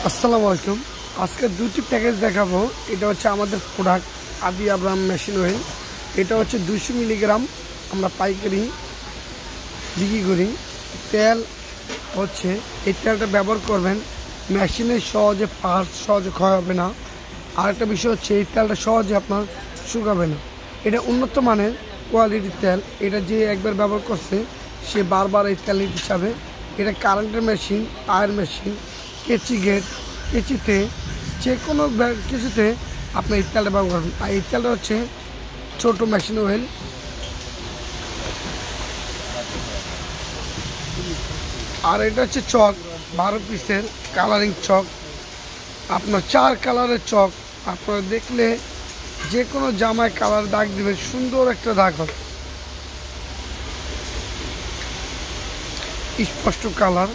আসসালামু আলাইকুম। আজকে দুটি প্যাকেজ দেখাবো। এটা হচ্ছে আমাদের প্রোডাক্ট আদি আব্রাহাম মেশিন অয়েল। এটা হচ্ছে 200 মিলিগ্রাম আমরা পাইকারি বিক্রি করি। তেল হচ্ছে এই তেলটা ব্যবহার করবেন, মেশিনে সহজে পার্টস সহজে ক্ষয় হবে না। আরেকটা বিষয় হচ্ছে এই তেলটা সহজে আপনার শুকাবে না। এটা উন্নত মানের কোয়ালিটির তেল। এটা যে একবার ব্যবহার করছে সে বারবার এই তেল নিতে চাবে। এটা কারেন্টের মেশিন, টায়ার মেশিন, কেচি গেট, কেচিতে যে কোনো কিছুতে আপনি এই তেলটা ব্যবহার করবেন। আর এই তেলটা হচ্ছে ছোটো মেশিন অয়েল। আর এটা হচ্ছে চক 12 পিসের কালারিং চক। আপনার 4 কালারের চক। আপনারা দেখলে যে কোনো জামায় কালার দাগ দেবেন, সুন্দর একটা দাগ হবে, স্পষ্ট কালার।